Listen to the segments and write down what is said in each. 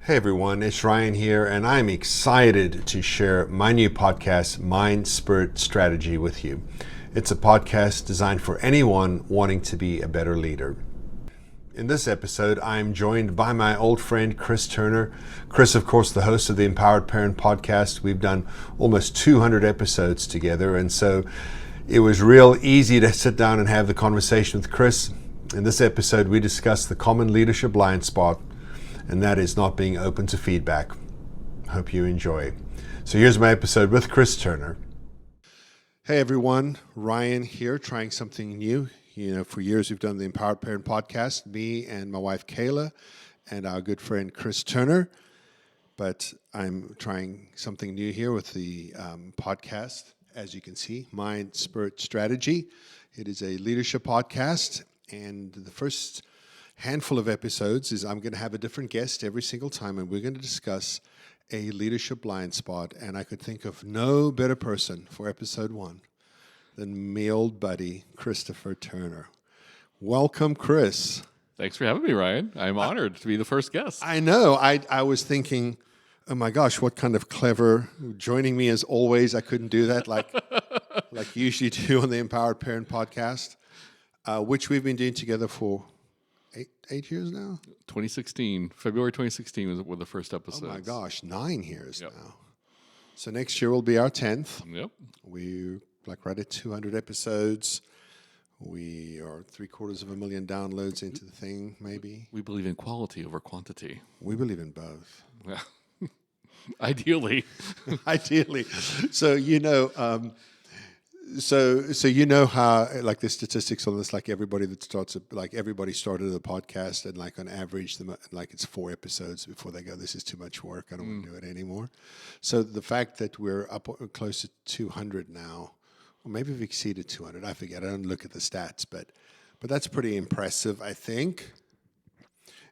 Hey everyone, it's Ryan here, and I'm excited to share my new podcast, Mind, Spirit, Strategy, with you. It's a podcast designed for anyone wanting to be a better leader. In this episode, I'm joined by my old friend, Chris Turner. Chris, of course, the host of the Empowered Parent podcast. We've done almost 200 episodes together, and so it was real easy to sit down and have the conversation with Chris. In this episode, we discussed the common leadership blind spot, and that is not being open to feedback. Hope you enjoy. So here's my episode with Chris Turner. Hey everyone, Ryan here, trying something new. You know, for years we've done the Empowered Parent podcast, me and my wife Kayla, and our good friend Chris Turner. But I'm trying something new here with the podcast, as you can see, Mind, Spirit, Strategy. It is a leadership podcast, and the first handful of episodes is I'm going to have a different guest every single time, and we're going to discuss a leadership blind spot. And I could think of no better person for episode 1 than me old buddy Christopher Turner. Welcome, Chris. Thanks for having me, Ryan. I'm honored to be the first guest. I know. I was thinking, oh my gosh, what kind of clever joining me as always. I couldn't do that like you usually do on the Empowered Parent podcast, which we've been doing together for eight years now? 2016. February 2016 were the first episodes. Oh my gosh, 9 years now. So next year will be our 10th. Yep. We're right at 200 episodes. We are 750,000 downloads into the thing, maybe. We believe in quality over quantity. We believe in both. Yeah. Ideally. Ideally. So, So you know how, like, the statistics on this, like everybody that starts, like everybody started a podcast, and like on average, like it's 4 episodes before they go, this is too much work, I don't want to do it anymore. So the fact that we're up close to 200 now, or maybe we've exceeded 200, I forget, I don't look at the stats, but that's pretty impressive, I think.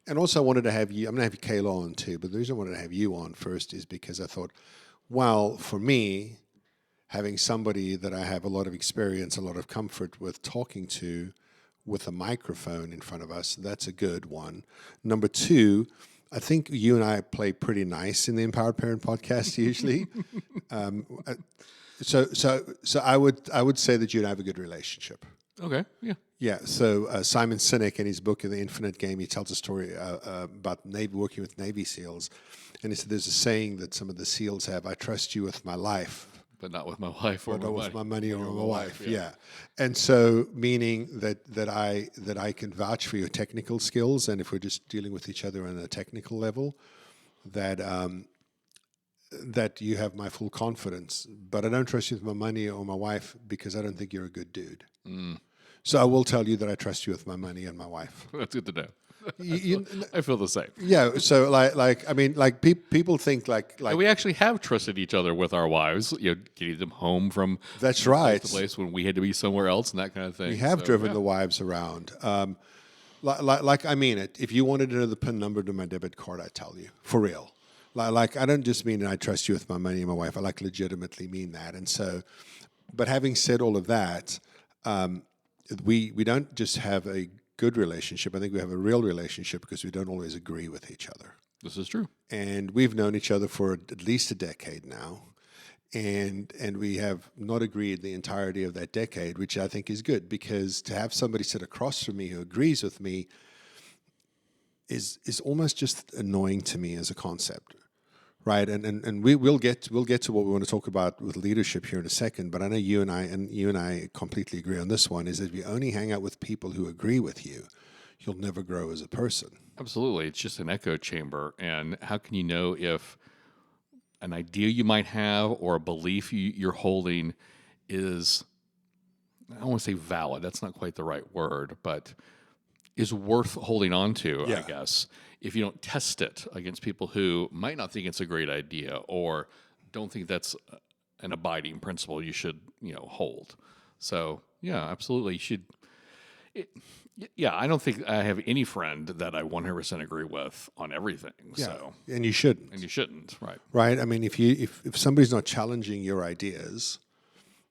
And also I wanted to have you, I'm going to have Kayla on too, but the reason I wanted to have you on first is because I thought, well, for me, having somebody that I have a lot of experience, a lot of comfort with talking to with a microphone in front of us, that's a good one. Number 2, I think you and I play pretty nice in the Empowered Parent podcast usually. So I would say that you and I have a good relationship. Okay, yeah. Yeah, so Simon Sinek, in his book, The Infinite Game, he tells a story about working with Navy SEALs. And he said there's a saying that some of the SEALs have, I trust you with my life, but not with my wife or not with my money or my wife. Yeah. Yeah. And so meaning that I can vouch for your technical skills, and if we're just dealing with each other on a technical level, that you have my full confidence. But I don't trust you with my money or my wife because I don't think you're a good dude. So I will tell you that I trust you with my money and my wife. That's good to know. I feel the same. Yeah. So people think like and we actually have trusted each other with our wives, getting them home from that's right the place when we had to be somewhere else and that kind of thing. We have driven the wives around. I mean it. If you wanted to know the PIN number to my debit card, I tell you, for real. Like I don't just mean I trust you with my money and my wife. I legitimately mean that. And so, but having said all of that, we don't just have a good relationship. I think we have a real relationship because we don't always agree with each other. This is true. And we've known each other for at least a decade now. And we have not agreed the entirety of that decade, which I think is good, because to have somebody sit across from me who agrees with me is almost just annoying to me as a concept. Right, and we'll get to what we want to talk about with leadership here in a second. But I know you and I completely agree on this one: is that if you only hang out with people who agree with you, you'll never grow as a person. Absolutely, it's just an echo chamber. And how can you know if an idea you might have or a belief you're holding is, I don't want to say valid, that's not quite the right word, but is worth holding on to, I guess, if you don't test it against people who might not think it's a great idea or don't think that's an abiding principle you should, hold. So, yeah, absolutely. You should. I don't think I have any friend that I 100% agree with on everything. Yeah, so. And you shouldn't. And you shouldn't, right. Right? I mean, if somebody's not challenging your ideas,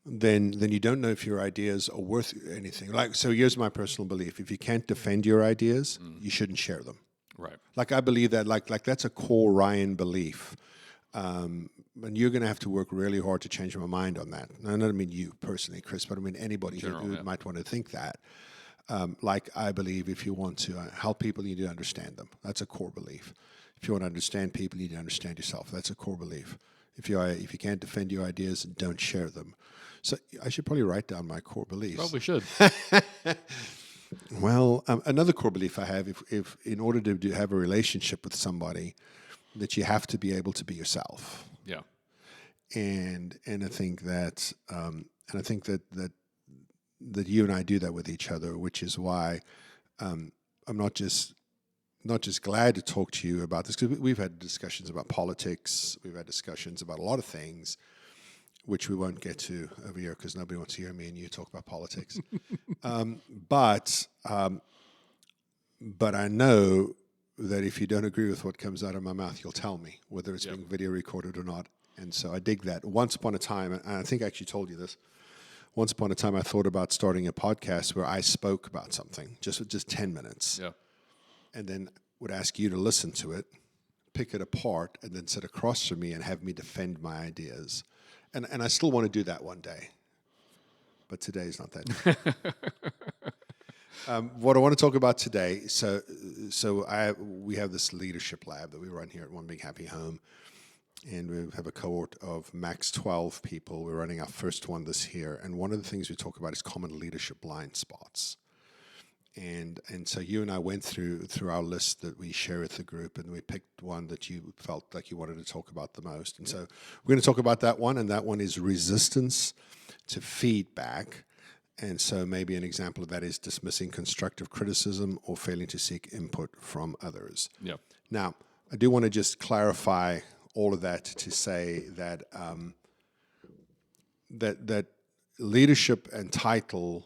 then you don't know if your ideas are worth anything. So here's my personal belief. If you can't defend your ideas, you shouldn't share them. Right. Like I believe that, like that's a core Ryan belief. And you're going to have to work really hard to change my mind on that. And I don't mean you personally, Chris, but I mean anybody who might want to think that. Like I believe if you want to help people, you need to understand them. That's a core belief. If you want to understand people, you need to understand yourself. That's a core belief. If you can't defend your ideas, don't share them. So I should probably write down my core beliefs. Probably should. Well, another core belief I have, if in order to have a relationship with somebody, that you have to be able to be yourself. Yeah. And I think that that you and I do that with each other, which is why I'm not just glad to talk to you about this, because we've had discussions about politics, we've had discussions about a lot of things, which we won't get to over here because nobody wants to hear me and you talk about politics. But I know that if you don't agree with what comes out of my mouth, you'll tell me, whether it's being video recorded or not. And so I dig that. Once upon a time, and I think I actually told you this, once upon a time I thought about starting a podcast where I spoke about something, just 10 minutes. Yeah. And then would ask you to listen to it, pick it apart, and then sit across from me and have me defend my ideas. And I still want to do that one day. But today is not that day. What I want to talk about today, we have this leadership lab that we run here at One Big Happy Home. And we have a cohort of max 12 people. We're running our first one this year. And one of the things we talk about is common leadership blind spots. And so you and I went through our list that we share with the group, and we picked one that you felt like you wanted to talk about the most. And so we're going to talk about that one, and that one is resistance to feedback. And so maybe an example of that is dismissing constructive criticism or failing to seek input from others. Yeah. Now, I do want to just clarify all of that to say that that leadership and title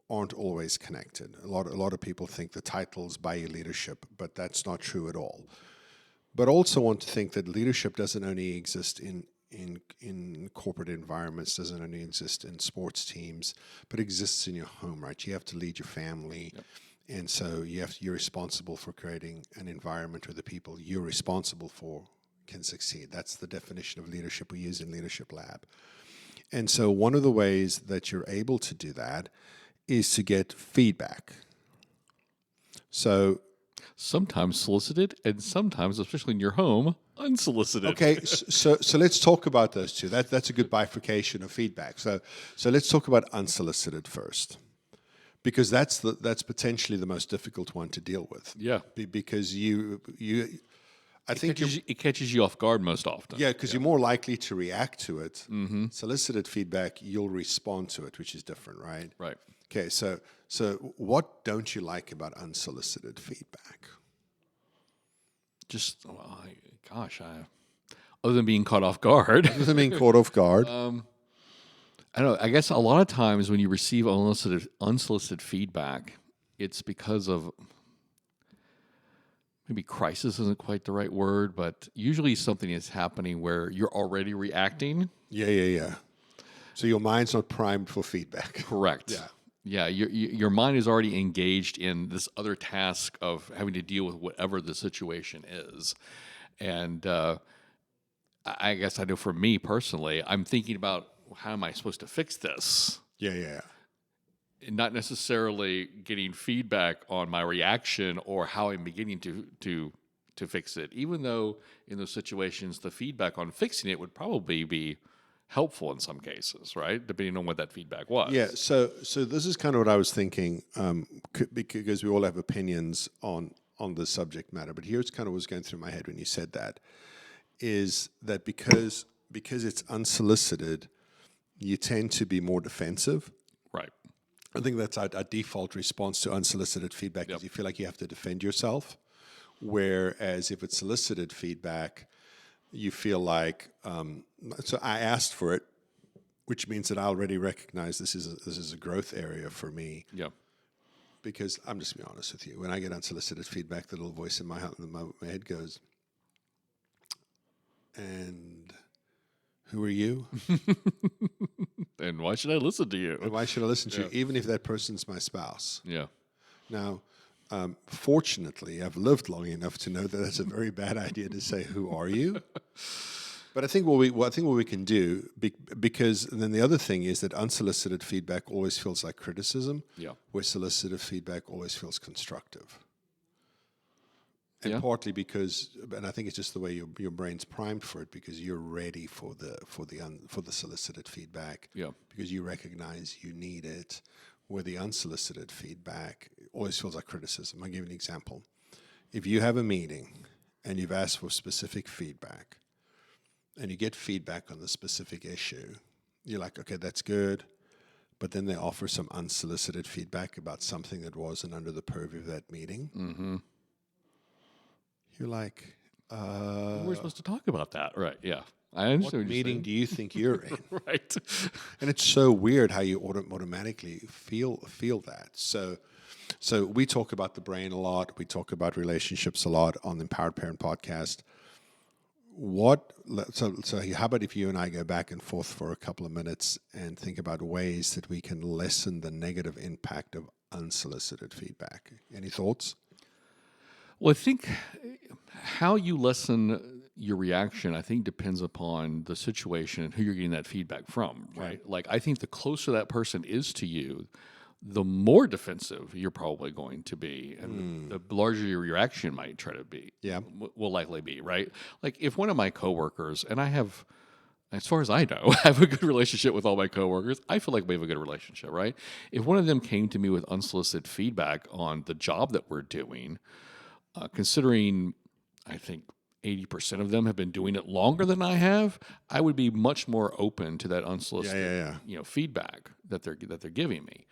aren't always connected. A lot of people think the titles buy you leadership, but that's not true at all. But also want to think that leadership doesn't only exist in corporate environments, doesn't only exist in sports teams, but exists in your home, right? You have to lead your family. Yep. And so you're responsible for creating an environment where the people you're responsible for can succeed. That's the definition of leadership we use in Leadership Lab. And so one of the ways that you're able to do that is to get feedback. So sometimes solicited, and sometimes, especially in your home, unsolicited. Okay, so let's talk about those two. That's a good bifurcation of feedback. So let's talk about unsolicited first, because that's potentially the most difficult one to deal with. Yeah, because it catches you off guard most often. Yeah, because you're more likely to react to it. Mm-hmm. Solicited feedback, you'll respond to it, which is different, right? Right. Okay, so what don't you like about unsolicited feedback? Just, other than being caught off guard. Other than being caught off guard. I don't know. I guess a lot of times when you receive unsolicited feedback, it's because of maybe crisis isn't quite the right word, but usually something is happening where you're already reacting. Yeah. So your mind's not primed for feedback. Correct. Yeah. Yeah, your mind is already engaged in this other task of having to deal with whatever the situation is. And I guess I know for me personally, I'm thinking about how am I supposed to fix this? Yeah. And not necessarily getting feedback on my reaction or how I'm beginning to fix it, even though in those situations, the feedback on fixing it would probably be helpful in some cases, right? Depending on what that feedback was. Yeah, so this is kind of what I was thinking, because we all have opinions on the subject matter, but here's kind of what was going through my head when you said that, is that because it's unsolicited, you tend to be more defensive. Right. I think that's our default response to unsolicited feedback. Is you feel like you have to defend yourself, whereas if it's solicited feedback, you feel like, so I asked for it, which means that I already recognize this is a growth area for me. Yeah. Because I'm just going to be honest with you. When I get unsolicited feedback, the little voice in my head goes, and who are you? And why should I listen to you? And why should I listen to you, even if that person's my spouse? Yeah. Now, Fortunately, I've lived long enough to know that that's a very bad idea to say, "Who are you?" But I think what we can do, because then the other thing is that unsolicited feedback always feels like criticism, Yeah. where solicited feedback always feels constructive. And Yeah. partly because, and I think it's just the way your brain's primed for it, because you're ready for the solicited feedback, Yeah. because you recognize you need it. Where the unsolicited feedback always feels like criticism. I'll give you an example. If you have a meeting and you've asked for specific feedback, and you get feedback on the specific issue, you're like, okay, that's good. But then they offer some unsolicited feedback about something that wasn't under the purview of that meeting. Mm-hmm. You're like, We're supposed to talk about that, right? Yeah. I what understand what meeting you're do you think you're in? saying. Right. And it's so weird how you automatically feel that. So we talk about the brain a lot. We talk about relationships a lot on the Empowered Parent Podcast. So how about if you and I go back and forth for a couple of minutes and think about ways that we can lessen the negative impact of unsolicited feedback? Any thoughts? Well, I think how you lessen your reaction, I think, depends upon the situation and who you're getting that feedback from, right? Like, I think the closer that person is to you, the more defensive you're probably going to be, and the larger your reaction might try to be. Yeah. Will likely be, right? Like, if one of my coworkers, and I have, as far as I know, I have a good relationship with all my coworkers. I feel like we have a good relationship, right? If one of them came to me with unsolicited feedback on the job that we're doing, considering I think 80% of them have been doing it longer than I have, I would be much more open to that unsolicited, feedback that they're giving me.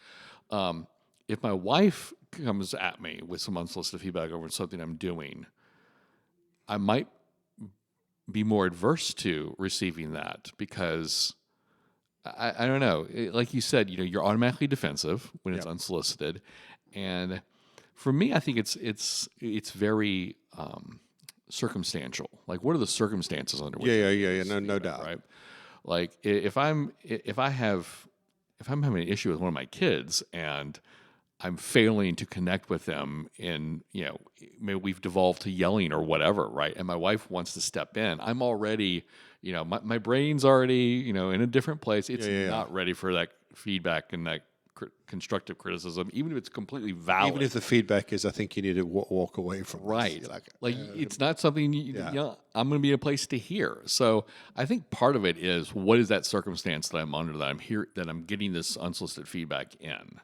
If my wife comes at me with some unsolicited feedback over something I'm doing, I might be more adverse to receiving that because I don't know. Like you said, you're automatically defensive when it's unsolicited, and for me, I think it's very circumstantial. Like, what are the circumstances under which? No doubt. Right. Like, if I'm having an issue with one of my kids and I'm failing to connect with them in, maybe we've devolved to yelling or whatever, right? And my wife wants to step in. I'm already, my brain's already, in a different place. It's not ready for that feedback and that constructive criticism, even if it's completely valid. Even if the feedback is, I think you need to walk away from this. Right. You're Like, it's not something I'm going to be in a place to hear. So I think part of it is, what is that circumstance that I'm under, that I'm here, that I'm getting this unsolicited feedback in?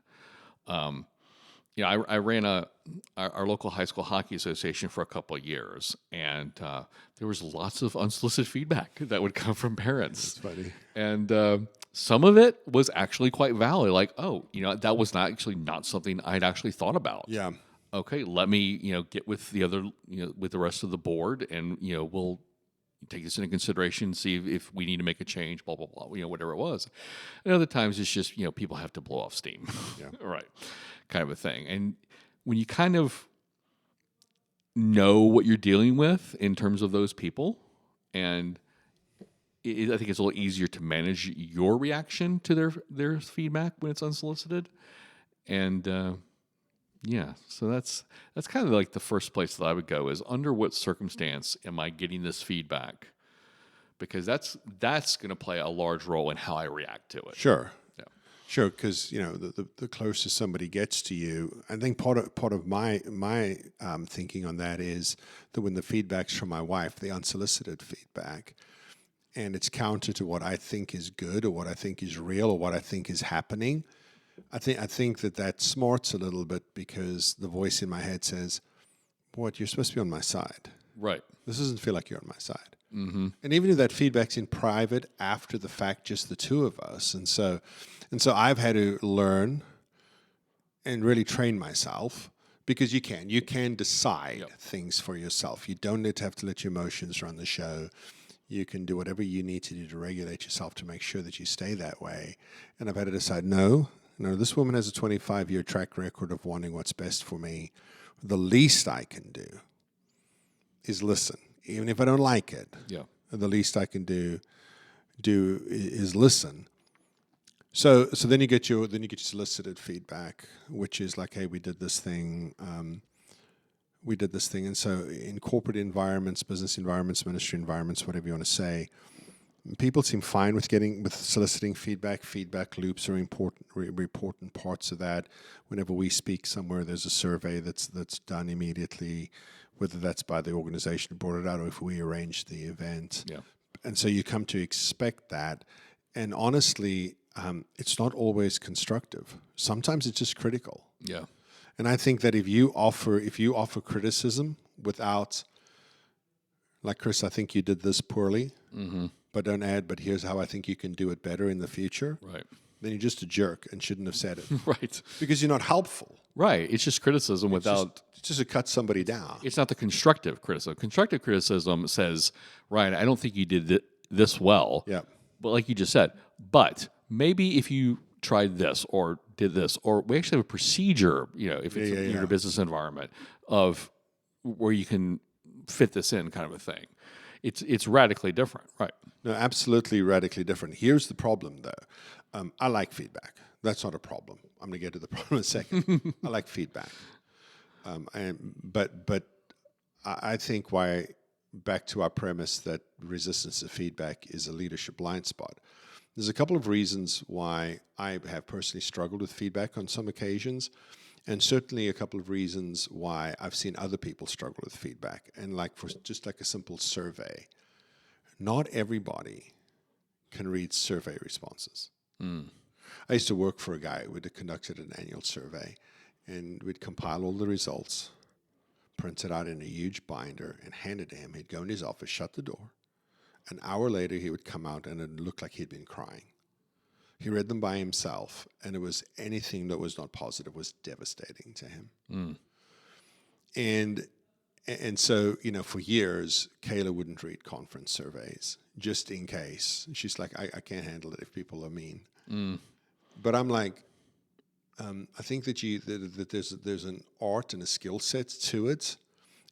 I ran our local high school hockey association for a couple of years, and there was lots of unsolicited feedback that would come from parents. That's funny. And some of it was actually quite valid. Like, oh, that was not something I'd actually thought about. Yeah. Okay, let me, get with the other, with the rest of the board, and we'll take this into consideration, see if we need to make a change, blah blah blah, whatever it was. And other times it's just people have to blow off steam, right, kind of a thing. And when you kind of know what you're dealing with in terms of those people, and I think it's a little easier to manage your reaction to their feedback when it's unsolicited, and so that's kind of like the first place that I would go is, under what circumstance am I getting this feedback? Because that's going to play a large role in how I react to it. Sure. Yeah. Sure, because the closer somebody gets to you, I think part of my thinking on that is that when the feedback's from my wife, the unsolicited feedback, and it's counter to what I think is good or what I think is real or what I think is happening, I think that smarts a little bit, because the voice in my head says, "What, you're supposed to be on my side. Right. This doesn't feel like you're on my side." Mm-hmm. And even if that feedback's in private, after the fact, just the two of us, and so I've had to learn and really train myself, because you can decide things for yourself. You don't need to have to let your emotions run the show. You can do whatever you need to do to regulate yourself to make sure that you stay that way. And I've had to decide, no, this woman has a 25-year track record of wanting what's best for me. The least I can do is listen, even if I don't like it. Yeah. The least I can do is listen. So then you get your solicited feedback, which is like, hey, we did this thing, and so in corporate environments, business environments, ministry environments, whatever you want to say, people seem fine with soliciting feedback. Feedback loops are important parts of that. Whenever we speak somewhere, there's a survey that's done immediately, whether that's by the organization who brought it out or if we arrange the event. Yeah. And so you come to expect that. And honestly, it's not always constructive. Sometimes it's just critical. Yeah. And I think that if you offer criticism without, like, Chris, I think you did this poorly, but don't add, but here's how I think you can do it better in the future, Right. then you're just a jerk and shouldn't have said it. Right. Because you're not helpful. Right. It's just criticism without. It's just to cut somebody down. It's not the constructive criticism. Constructive criticism says, Ryan, I don't think you did this well. Yeah. But like you just said, but maybe if you tried this or did this, or we actually have a procedure, if it's in a business environment of where you can fit this in, kind of a thing. It's radically different, right? No, absolutely radically different. Here's the problem, though. I like feedback. That's not a problem. I'm going to get to the problem in a second. I like feedback. But I think back to our premise that resistance to feedback is a leadership blind spot. There's a couple of reasons why I have personally struggled with feedback on some occasions, and certainly a couple of reasons why I've seen other people struggle with feedback. And for just like a simple survey, not everybody can read survey responses. I used to work for a guy who had conducted an annual survey, and we'd compile all the results, print it out in a huge binder, and hand it to him. He'd go in his office, shut the door. An hour later, he would come out, and it looked like he'd been crying. He read them by himself, and it was anything that was not positive was devastating to him. And so, for years, Kayla wouldn't read conference surveys, just in case. She's like, I can't handle it if people are mean. But I'm like, I think that there's an art and a skill set to it,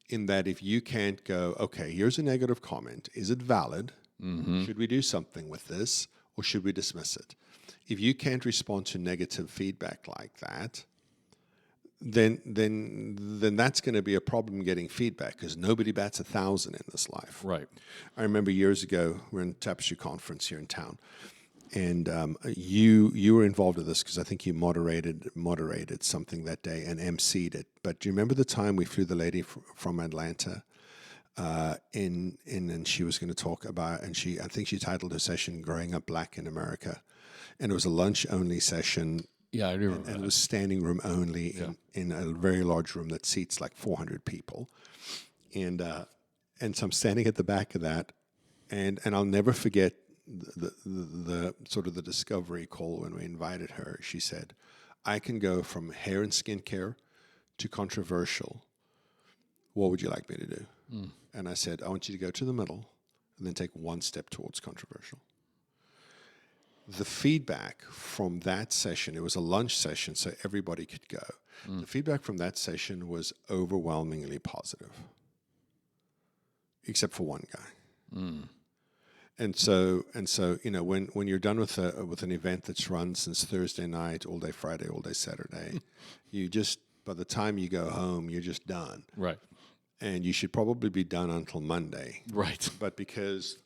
in that if you can't go, okay, here's a negative comment. Is it valid? Should we do something with this, or should we dismiss it? If you can't respond to negative feedback like that, then that's going to be a problem getting feedback, because nobody bats 1,000 in this life. Right. I remember years ago, we were in Tapestry Conference here in town, and you were involved with this because I think you moderated something that day and emceed it. But do you remember the time we flew the lady from Atlanta and she was going to talk about, and I think she titled her session "Growing Up Black in America," and it was a lunch only session. Yeah, I do remember. And it was standing room only in a very large room that seats like 400 people, and so I'm standing at the back of that, and I'll never forget the sort of the discovery call when we invited her. She said, "I can go from hair and skincare to controversial. What would you like me to do?" And I said, "I want you to go to the middle and then take one step towards controversial." The feedback from that session, it was a lunch session, so everybody could go. The feedback from that session was overwhelmingly positive, except for one guy. And so when you're done with an event that's run since Thursday night, all day Friday, all day Saturday, by the time you go home, you're just done. Right. And you should probably be done until Monday. Right. But because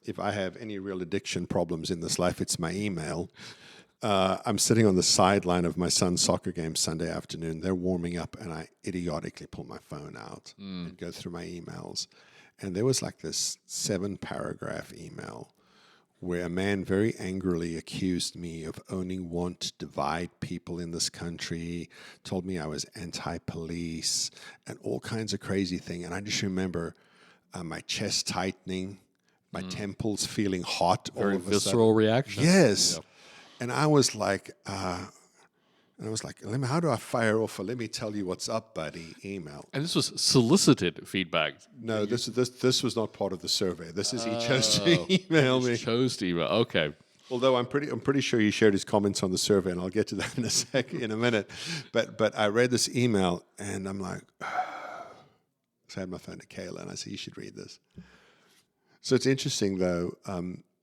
if I have any real addiction problems in this life, it's my email. I'm sitting on the sideline of my son's soccer game Sunday afternoon. They're warming up, and I idiotically pull my phone out and go through my emails. And there was like this 7-paragraph email where a man very angrily accused me of only want to divide people in this country, told me I was anti-police, and all kinds of crazy things. And I just remember my chest tightening, my temples feeling hot. Very all of a visceral sudden. reaction. Yes. Yeah. And I was like, how do I fire off a "let me tell you what's up, buddy" email? And this was solicited feedback. No, this was not part of the survey. This is he chose to email me. Chose to email. Okay. Although I'm pretty sure he shared his comments on the survey, and I'll get to that in a minute. But I read this email, and I'm like, so I had my phone to Kayla, and I said, "You should read this." So it's interesting, though.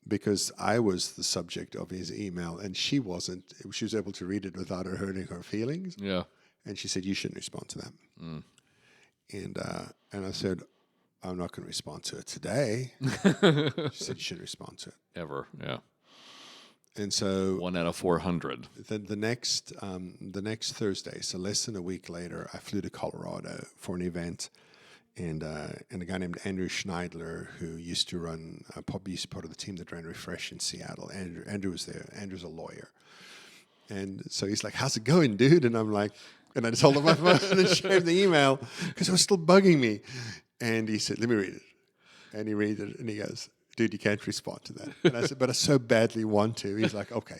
because I was the subject of his email and she wasn't. She was able to read it without her hurting her feelings. Yeah. And she said, "You shouldn't respond to that." And I said, "I'm not going to respond to it today." She said, "You shouldn't respond to it Ever. Yeah. And so 1 out of 400. the next Thursday, so less than a week later, I flew to Colorado for an event, and a guy named Andrew Schneidler, who used to run, probably used to be part of the team that ran Refresh in Seattle. Andrew was there. Andrew's a lawyer, and so he's like, "How's it going, dude?" And I'm like, and I just held up my phone and shared the email because it was still bugging me. And he said, "Let me read it," and he read it, and he goes, "Dude, you can't respond to that." And I said, "But I so badly want to." He's like, "Okay,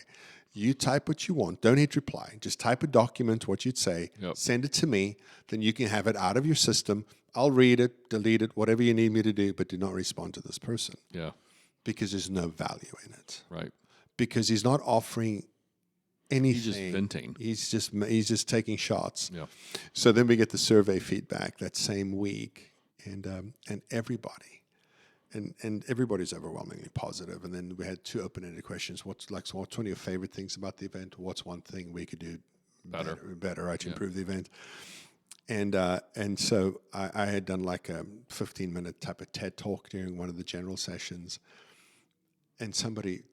you type what you want. Don't hit reply. Just type a document, what you'd say, send it to me. Then you can have it out of your system. I'll read it, delete it, whatever you need me to do, but do not respond to this person." Yeah. Because there's no value in it. Right. Because he's not offering anything. He's just venting. He's just taking shots. Yeah. So then we get the survey feedback that same week, and everybody. And everybody's overwhelmingly positive. And then we had 2 open-ended questions. What's one of your favorite things about the event? What's one thing we could do better right, to improve the event? And so I had done like a 15-minute type of TED talk during one of the general sessions. And somebody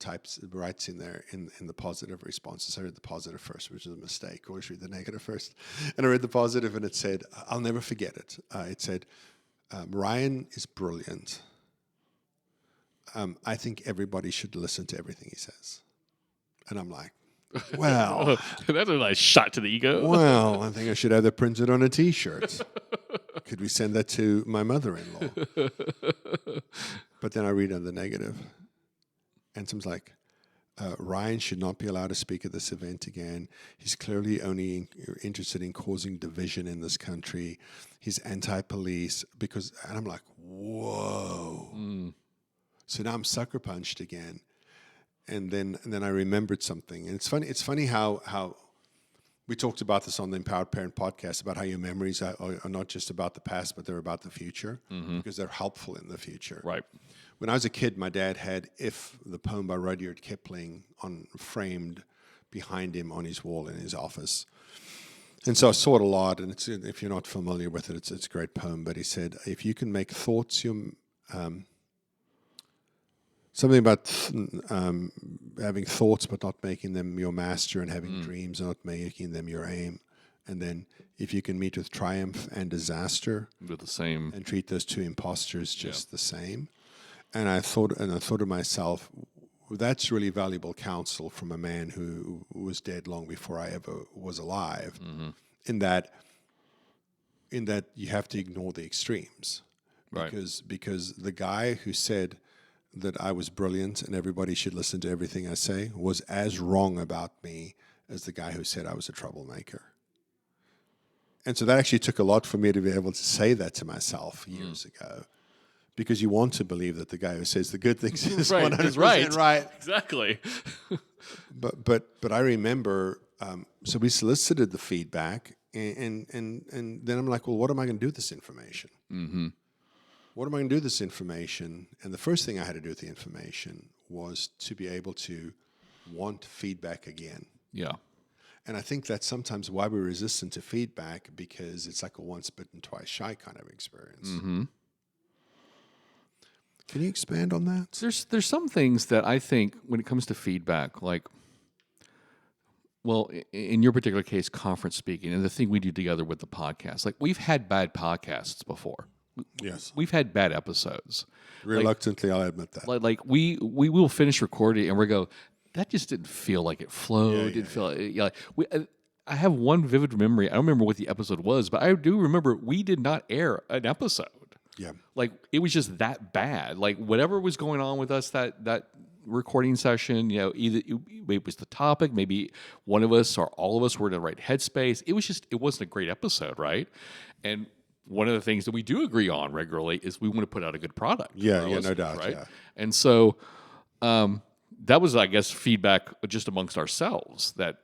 writes in there in the positive responses. I read the positive first, which is a mistake. Always read the negative first. And I read the positive, and it said, I'll never forget it. It said, "Ryan is brilliant. I think everybody should listen to everything he says." And I'm like, well, That's a nice shot to the ego. well, I think I should have that printed on a T-shirt. Could we send that to my mother-in-law? But then I read on the negative. And someone's like, "Ryan should not be allowed to speak at this event again. He's clearly only interested in causing division in this country. He's anti-police." And I'm like, whoa. So now I'm sucker punched again. And then I remembered something. And it's funny how we talked about this on the Empowered Parent podcast, about how your memories are not just about the past, but they're about the future, because they're helpful in the future. Right. When I was a kid, my dad had "If," the poem by Rudyard Kipling, framed behind him on his wall in his office. And so I saw it a lot, and if you're not familiar with it, it's a great poem. But he said, if you can make thoughts your... something about having thoughts but not making them your master, and having dreams and not making them your aim. And then if you can meet with triumph and disaster With the same. and treat those 2 imposters just the same. And I thought to myself, that's really valuable counsel from a man who was dead long before I ever was alive. In that you have to ignore the extremes, Right. because the guy who said that I was brilliant and everybody should listen to everything I say was as wrong about me as the guy who said I was a troublemaker. And so that actually took a lot for me to be able to say that to myself years ago. Because you want to believe that the guy who says the good things is 100% right. Exactly. But I remember, so we solicited the feedback, and then I'm like, well, what am I going to do with this information? What am I going to do with this information? And the first thing I had to do with the information was to be able to want feedback again. Yeah. And I think that's sometimes why we're resistant to feedback, because it's like a once bitten, twice shy kind of experience. Can you expand on that? There's some things that I think when it comes to feedback, like, well, in your particular case, conference speaking, and the thing we do together with the podcast, like, we've had bad podcasts before. Yes. We've had bad episodes. Reluctantly, I'll admit that. Like we will finish recording and we go, that just didn't feel like it flowed. Didn't feel I have one vivid memory. I don't remember what the episode was, but I do remember we did not air an episode. Yeah. Like, it was just that bad. Like, whatever was going on with us that recording session, either it was the topic, maybe one of us or all of us were in the right headspace. It wasn't a great episode, right? And one of the things that we do agree on regularly is we want to put out a good product. Yeah, no doubt. Right? Yeah. And so that was, I guess, feedback just amongst ourselves that,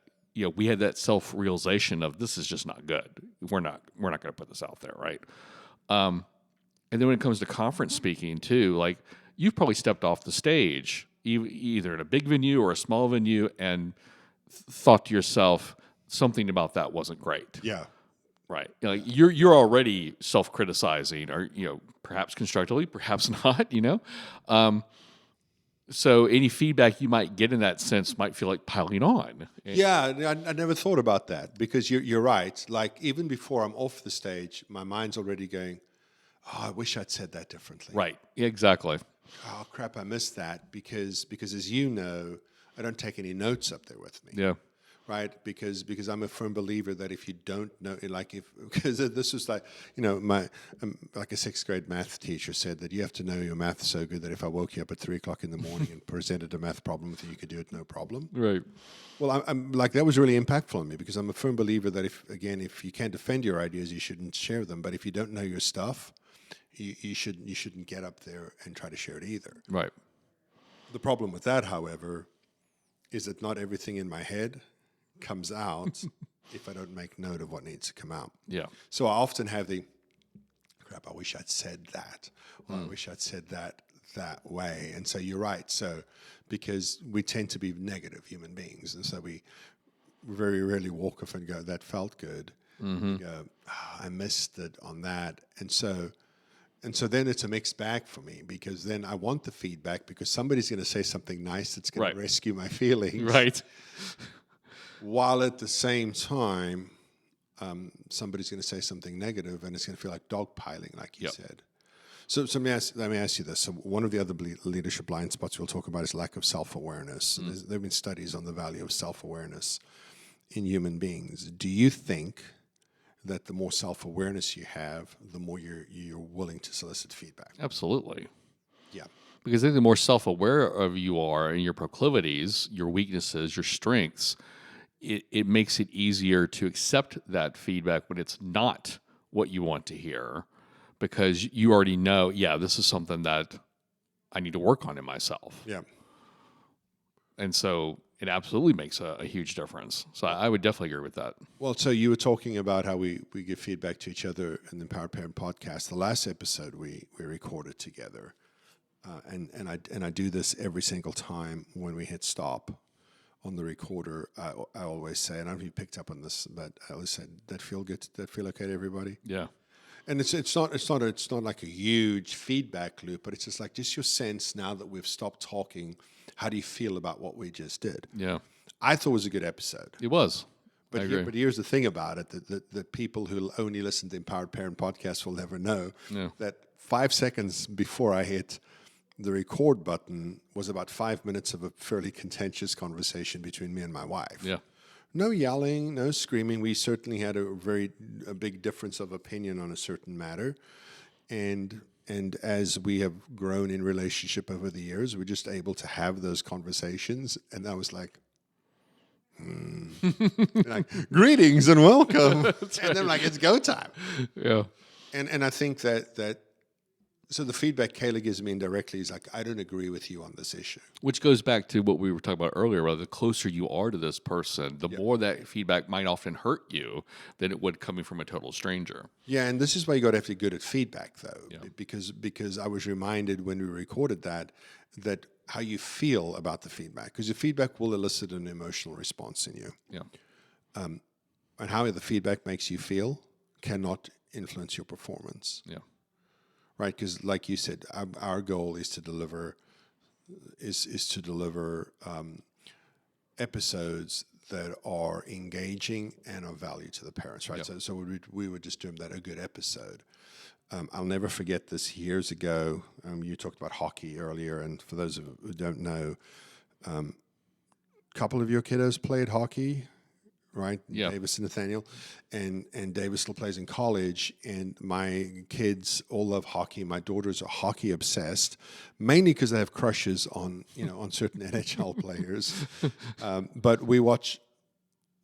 we had that self-realization of, this is just not good. We're not going to put this out there, right? And then when it comes to conference speaking too, like, you've probably stepped off the stage either in a big venue or a small venue, and thought to yourself something about that wasn't great. Yeah. Right. Like you're already self-criticizing, or perhaps constructively, perhaps not. So any feedback you might get in that sense might feel like piling on. Yeah, I never thought about that, because you're right. Like, even before I'm off the stage, my mind's already going, oh, I wish I'd said that differently. Right. Exactly. Oh, crap, I missed that, because as you know, I don't take any notes up there with me. Yeah. Right, because I'm a firm believer that if you don't know, because this was like, my like a sixth grade math teacher said that you have to know your math so good that if I woke you up at 3 o'clock in the morning and presented a math problem with you, you could do it no problem. Right. Well, I'm like, that was really impactful on me, because I'm a firm believer that if you can't defend your ideas, you shouldn't share them. But if you don't know your stuff, you shouldn't get up there and try to share it either. Right. The problem with that, however, is that not everything in my head comes out if I don't make note of what needs to come out. Yeah. So I often have crap, I wish I'd said that, or I wish I'd said that way. And so you're right. So because we tend to be negative human beings, and so we very rarely walk off and go, that felt good. We go, I missed it on that. And so then it's a mixed bag for me, because then I want the feedback, because somebody's going to say something nice that's going to rescue my feelings. Right. While at the same time, somebody's going to say something negative, and it's going to feel like dogpiling, like you said. So let me ask you this. So one of the other leadership blind spots we'll talk about is lack of self-awareness. There have been studies on the value of self-awareness in human beings. Do you think that the more self-awareness you have, the more you're willing to solicit feedback? Absolutely. Yeah. Because I think the more self-aware of you are and your proclivities, your weaknesses, your strengths, it makes it easier to accept that feedback when it's not what you want to hear, because you already know, this is something that I need to work on in myself. Yeah. And so it absolutely makes a huge difference. So I would definitely agree with that. Well, so you were talking about how we give feedback to each other in the Empowered Parent podcast. The last episode we recorded together, and I do this every single time when we hit stop on the recorder. I always say, and I don't know if you picked up on this, but I always say, that feel good? Did that feel okay to everybody? Yeah. And it's not like a huge feedback loop, but it's just your sense now that we've stopped talking. How do you feel about what we just did? Yeah. I thought it was a good episode. It was. But here's the thing about it, that people who only listen to Empowered Parent Podcast will never know that 5 seconds before I hit the record button was about 5 minutes of a fairly contentious conversation between me and my wife. Yeah. No yelling, no screaming. We certainly had a big difference of opinion on a certain matter. And as we have grown in relationship over the years, we're just able to have those conversations. And I was like, like, greetings and welcome. And then it's go time. Yeah. And I think that so the feedback Kayla gives me indirectly is like, I don't agree with you on this issue. Which goes back to what we were talking about earlier, about the closer you are to this person, the more that feedback might often hurt you than it would coming from a total stranger. Yeah, and this is why you got to have to be good at feedback, though, because I was reminded when we recorded that how you feel about the feedback, because your feedback will elicit an emotional response in you. Yeah. And how the feedback makes you feel cannot influence your performance. Yeah. Right, because like you said, our goal is to deliver episodes that are engaging and of value to the parents. Right, so we would just term that a good episode. I'll never forget this. Years ago, you talked about hockey earlier, and for those who don't know, a couple of your kiddos played hockey. Right, Davis and Nathaniel, and Davis still plays in college, and my kids all love hockey. My daughters are hockey obsessed, mainly because they have crushes on on certain NHL players. But we watch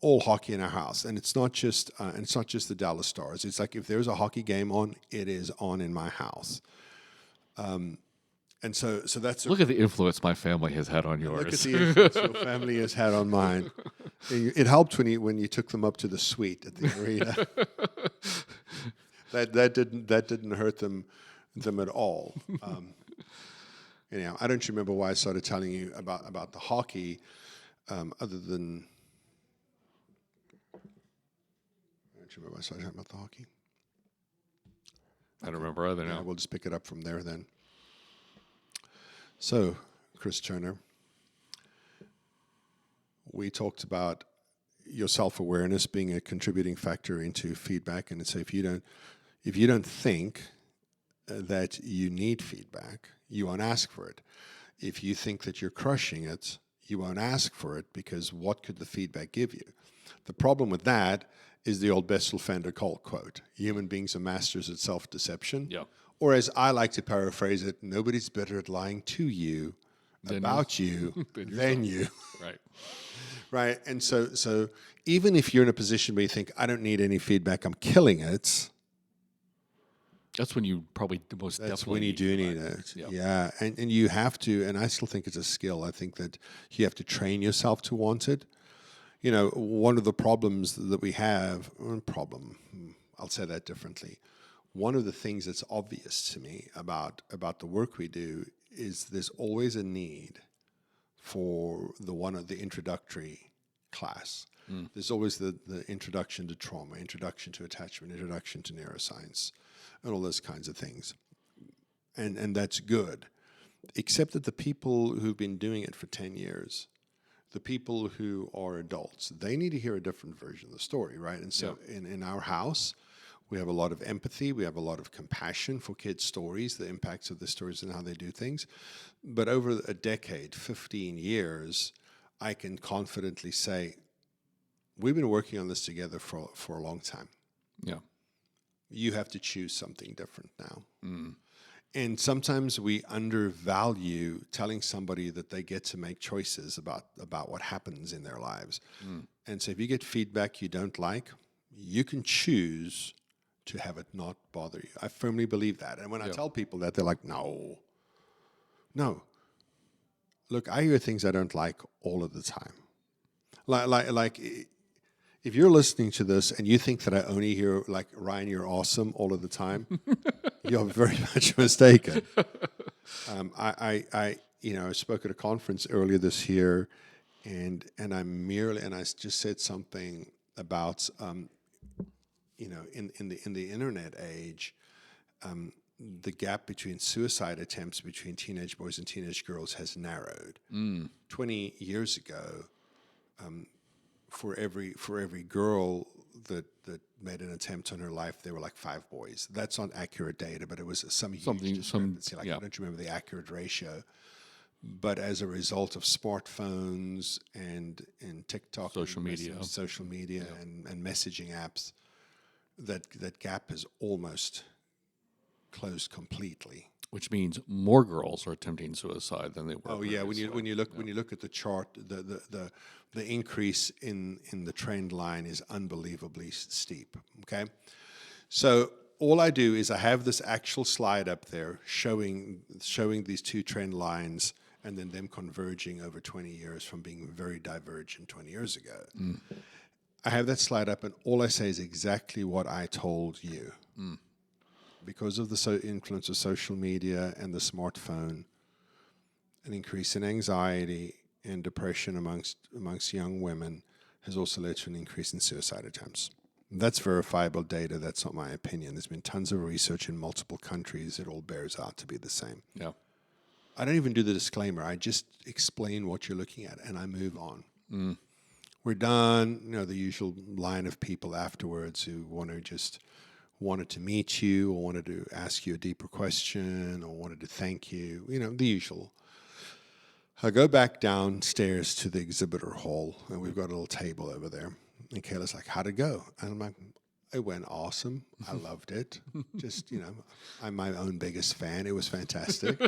all hockey in our house, and it's not just the Dallas Stars. It's like if there's a hockey game on, it is on in my house. And so that's look at the influence my family has had on yours. Look at the influence your family has had on mine. It helped when you took them up to the suite at the arena. that didn't hurt them at all. Anyhow, I don't remember why I started telling you about the hockey, other than I don't remember why I started talking about the hockey. I don't remember either Yeah, now. we'll just pick it up from there then. So, Chris Turner, we talked about your self-awareness being a contributing factor into feedback, and so if you don't think that you need feedback, you won't ask for it. If you think that you're crushing it, you won't ask for it, because what could the feedback give you? The problem with that is the old Bessel-van Kolk quote: human beings are masters at self-deception. Yeah. Or as I like to paraphrase it, nobody's better at lying to you about you than you. Right. Right? And so even if you're in a position where you think, I don't need any feedback, I'm killing it, That's when you probably most that's definitely when you do need feedback. it. Yeah. Yeah. And you have to, and I still think it's a skill. I think that you have to train yourself to want it. You know, one of the problems that we have, I'll say that differently. One of the things that's obvious to me about the work we do is there's always a need for the introductory class. There's always the introduction to trauma, introduction to attachment, introduction to neuroscience, and all those kinds of things. And that's good. Except that the people who've been doing it for 10 years, the people who are adults, they need to hear a different version of the story, right? And so in our house, we have a lot of empathy. We have a lot of compassion for kids' stories, the impacts of the stories and how they do things. But over a decade, 15 years, I can confidently say, we've been working on this together for a long time. Yeah. You have to choose something different now. And sometimes we undervalue telling somebody that they get to make choices about what happens in their lives. And so if you get feedback you don't like, you can choose to have it not bother you. I firmly believe that. And when I tell people that, they're like, no. Look, I hear things I don't like all of the time. Like if you're listening to this and you think that I only hear, like, Ryan, you're awesome all of the time, you're very much mistaken. I spoke at a conference earlier this year, and I just said something about in the internet age, the gap between suicide attempts between teenage boys and teenage girls has narrowed. 20 years ago, for every girl that made an attempt on her life, there were like 5 boys. That's not accurate data, but it was some huge discrepancy. I don't remember the accurate ratio. But as a result of smartphones and TikTok, Social media, and messaging apps, that gap is almost closed completely. Which means more girls are attempting suicide than they were. Oh yeah, when you look at the chart, the increase in the trend line is unbelievably steep. Okay, so all I do is I have this actual slide up there showing these 2 trend lines, and then them converging over 20 years from being very divergent 20 years ago. I have that slide up, and all I say is exactly what I told you. Because of the influence of social media and the smartphone, an increase in anxiety and depression amongst young women has also led to an increase in suicide attempts. That's verifiable data. That's not my opinion. There's been tons of research in multiple countries. It all bears out to be the same. Yeah. I don't even do the disclaimer. I just explain what you're looking at, and I move on. We're done. The usual line of people afterwards who wanted to meet you, or wanted to ask you a deeper question, or wanted to thank you. The usual. I go back downstairs to the exhibitor hall, and we've got a little table over there. And Kayla's like, how'd it go? And I'm like, it went awesome. I loved it. Just, I'm my own biggest fan. It was fantastic.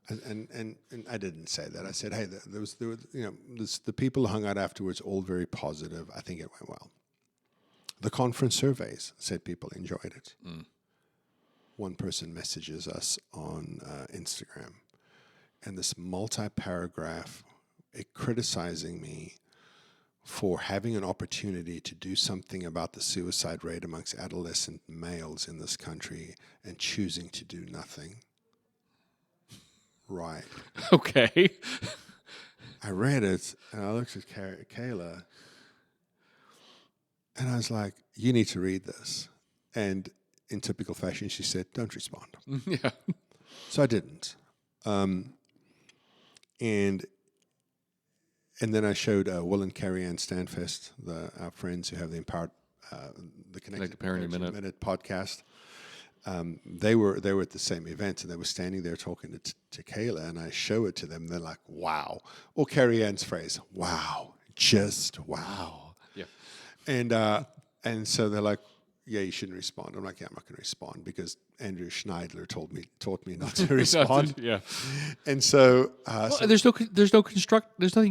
And I didn't say that. I said, hey, the people who hung out afterwards, all very positive. I think it went well. The conference surveys said people enjoyed it. One person messages us on Instagram, and this multi-paragraph criticizing me for having an opportunity to do something about the suicide rate amongst adolescent males in this country and choosing to do nothing. right. Okay. I read it, and I looked at Kayla, and I was like, you need to read this. And in typical fashion, she said, don't respond. Yeah. So I didn't. And then I showed Will and Carrie Ann Stanfest, our friends who have the Connected Parenting Minute podcast. They were at the same event, and they were standing there talking to Kayla, and I show it to them. They're like, "Wow!" Or Carrie Ann's phrase, "Wow, just wow." Yeah. And so they're like, "Yeah, you shouldn't respond." I'm like, "Yeah, I'm not going to respond because Andrew Schneidler taught me not to respond." Yeah. And so, There's nothing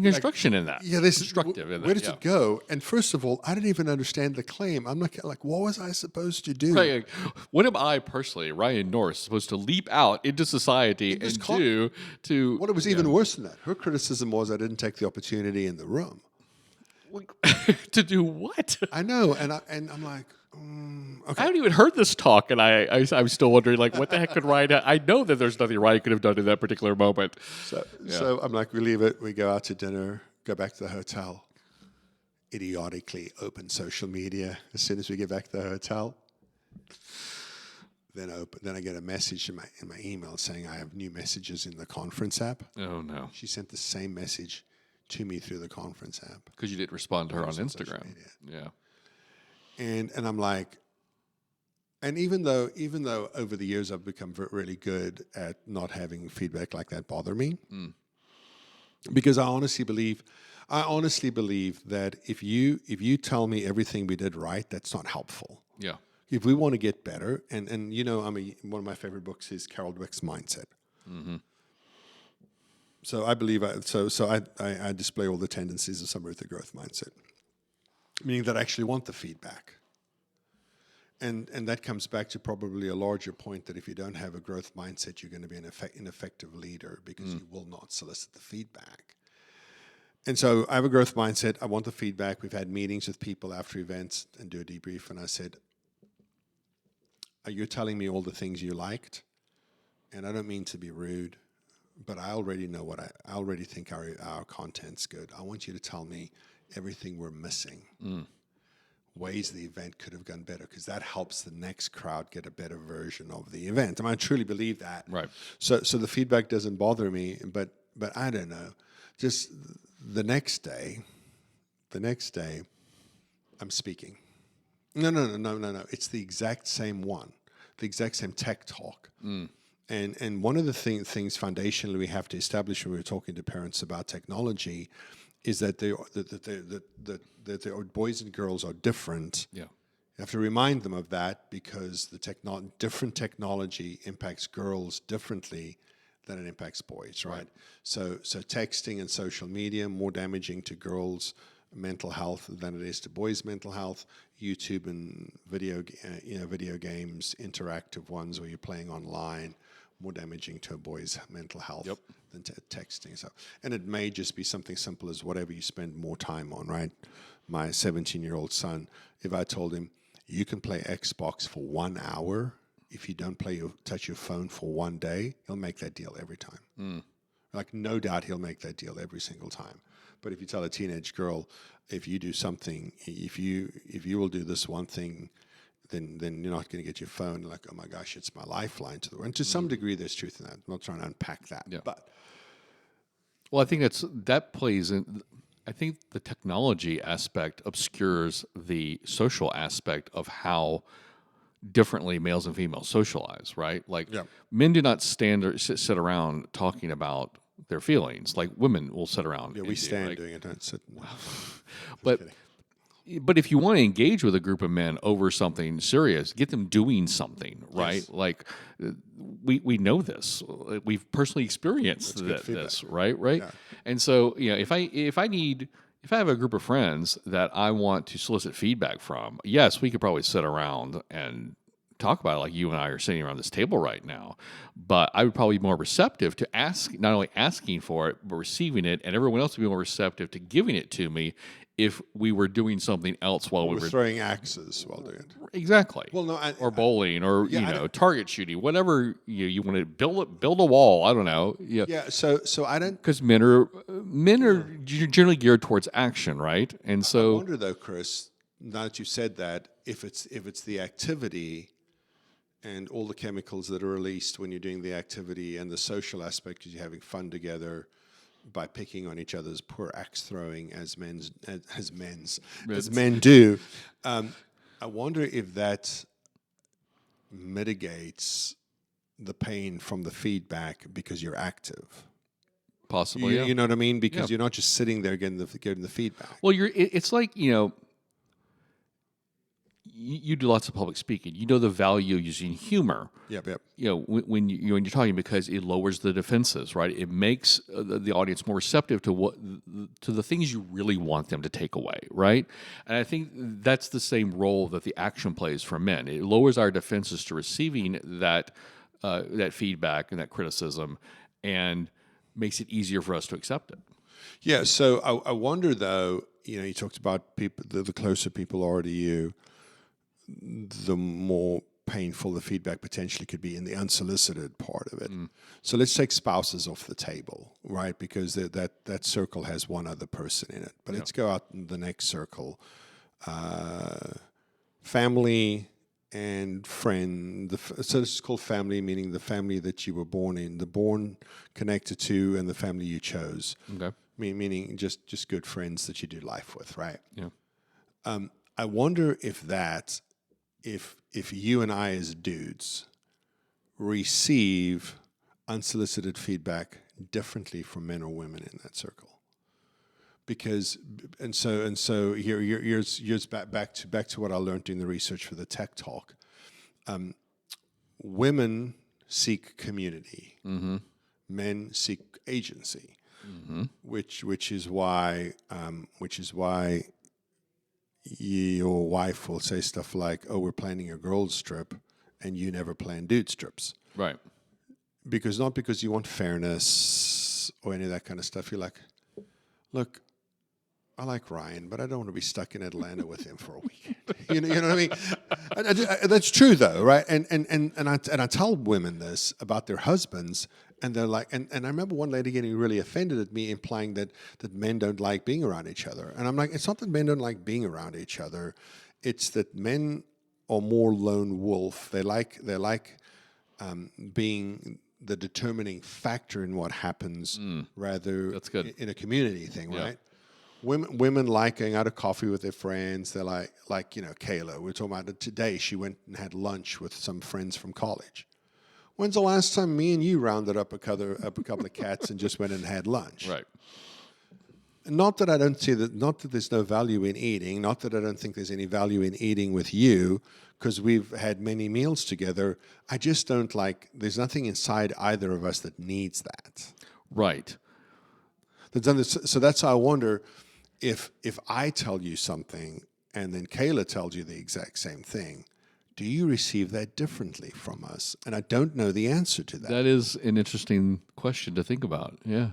construction in that. yeah, this constructive in that. where does it go? And first of all, I didn't even understand the claim. I'm not like, what was I supposed to do? Right. What am I personally, Ryan Norris, supposed to leap out into society and do to? What it was even worse than that. Her criticism was I didn't take the opportunity in the room. To do what? I know, and I'm like, okay. I haven't even heard this talk, and I'm still wondering, like, what the heck could Ryan? I know that there's nothing Ryan could have done in that particular moment. So I'm like, we leave it. We go out to dinner. Go back to the hotel. Idiotically open social media as soon as we get back to the hotel. Then I get a message in my email saying I have new messages in the conference app. Oh no! She sent the same message to me through the conference app because you didn't respond to her on Instagram. Yeah. And I'm like, and even though over the years I've become really good at not having feedback like that bother me, because I honestly believe that if you tell me everything we did right, that's not helpful. Yeah. If we want to get better, and one of my favorite books is Carol Dweck's Mindset. Mm-hmm. So I believe I display all the tendencies of somebody with a growth mindset, meaning that I actually want the feedback. And that comes back to probably a larger point that if you don't have a growth mindset, you're going to be an ineffective leader because you will not solicit the feedback. And so I have a growth mindset. I want the feedback. We've had meetings with people after events and do a debrief. And I said, you're telling me all the things you liked. And I don't mean to be rude, but I already know I already think our content's good. I want you to tell me everything we're missing. Ways the event could have gone better, because that helps the next crowd get a better version of the event. I truly believe that. Right. So the feedback doesn't bother me, but I don't know. Just the next day, I'm speaking. No. It's the exact same one, the exact same tech talk. And one of the things foundationally we have to establish when we're talking to parents about technology is that the boys and girls are different. Yeah. You have to remind them of that because different technology impacts girls differently than it impacts boys, right? So texting and social media more damaging to girls' mental health than it is to boys' mental health. YouTube and video games, interactive ones where you're playing online, more damaging to a boy's mental health than texting. So, and it may just be something simple as whatever you spend more time on, right? My 17-year-old son, if I told him, you can play Xbox for 1 hour, if you don't touch your phone for 1 day, he'll make that deal every time. Like, no doubt he'll make that deal every single time. But if you tell a teenage girl, if you do something, if you will do this one thing, then you're not going to get your phone. Like, oh my gosh, it's my lifeline to the world. And to some degree, there's truth in that. I'm not trying to unpack that. Yeah. But well, I think that plays in. I think the technology aspect obscures the social aspect of how differently males and females socialize, right? Like men do not sit around talking about their feelings like women will sit around. Yeah, we stand doing it. Don't sit. But if you want to engage with a group of men over something serious, get them doing something, right? Yes. Like we know this. We've personally experienced this, right? Yeah. And so, if I have a group of friends that I want to solicit feedback from, yes, we could probably sit around and talk about it like you and I are sitting around this table right now. But I would probably be more receptive to not only asking for it, but receiving it, and everyone else would be more receptive to giving it to me if we were doing something else while we We're were throwing axes while doing it. exactly. Well, no, or bowling, or yeah, target shooting, whatever you want to build a wall. I don't know. Yeah, Yeah, so I don't. because men are generally geared towards action, right? And I so wonder though, Chris. Now that you said that, if it's the activity and all the chemicals that are released when you're doing the activity and the social aspect because you're having fun together by picking on each other's poor axe throwing as men do. I wonder if that mitigates the pain from the feedback because you're active. possibly, You know what I mean? Because Yeah. you're not just sitting there getting the feedback. Well, it's like, you do lots of public speaking. You know the value of using humor. Yep. When you're talking, because it lowers the defenses, right? It makes the audience more receptive to the things you really want them to take away, right? And I think that's the same role that the action plays for men. It lowers our defenses to receiving that feedback and that criticism, and makes it easier for us to accept it. Yeah. So I wonder though. You talked about people. The closer people are to you, the more painful the feedback potentially could be in the unsolicited part of it. So let's take spouses off the table, right? Because that circle has one other person in it. But let's go out in the next circle. Family and friend. So this is called family, meaning the family that you were born in, the born connected to, and the family you chose. Okay. Meaning just good friends that you do life with, right? Yeah. I wonder if you and I as dudes receive unsolicited feedback differently from men or women in that circle. Because so here's back to what I learned in the research for the tech talk. Women seek community. Mm-hmm. Men seek agency. Mm-hmm. Which is why your wife will say stuff like, "Oh, we're planning a girls trip," and you never plan dudes trips. Right. Not because you want fairness or any of that kind of stuff. You're like, look, I like Ryan, but I don't want to be stuck in Atlanta with him for a weekend. You know what I mean? That's true though, right? And I tell women this about their husbands, and they're like, and I remember one lady getting really offended at me, implying that men don't like being around each other. And I'm like, it's not that men don't like being around each other, it's that men are more lone wolf. They like being the determining factor in what happens, rather That's good. in a community thing, Yeah. right? Women like going out of coffee with their friends. They're like Kayla. We're talking about it today. She went and had lunch with some friends from college. When's the last time me and you rounded up a couple of cats and just went and had lunch? Right. Not that I don't see that. Not that there's no value in eating. Not that I don't think there's any value in eating with you, because we've had many meals together. I just don't like. There's nothing inside either of us that needs that. Right. So that's how I wonder if I tell you something and then Kayla tells you the exact same thing, do you receive that differently from us? And I don't know the answer to that. That is an interesting question to think about. Yeah.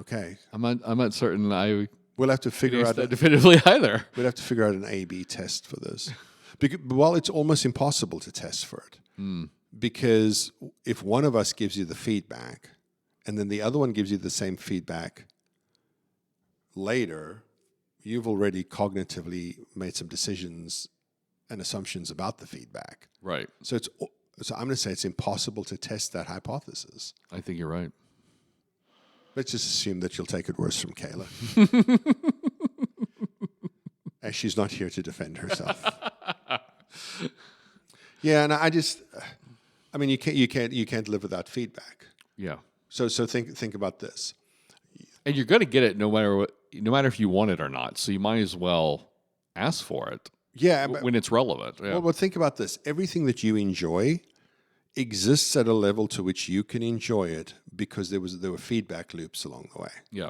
Okay. I'm not certain I We'll have to figure out that definitively either. We'll have to figure out an A/B test for this. Well, it's almost impossible to test for it. Because if one of us gives you the feedback and then the other one gives you the same feedback later, you've already cognitively made some decisions and assumptions about the feedback. Right. So I'm going to say it's impossible to test that hypothesis. I think you're right. Let's just assume that you'll take it worse from Kayla. As she's not here to defend herself. Yeah, and I mean, you can't live without feedback. Yeah. So think about this. And you're going to get it no matter if you want it or not. So you might as well ask for it. Yeah, when it's relevant. Yeah. Well, think about this. Everything that you enjoy exists at a level to which you can enjoy it because there were feedback loops along the way. Yeah.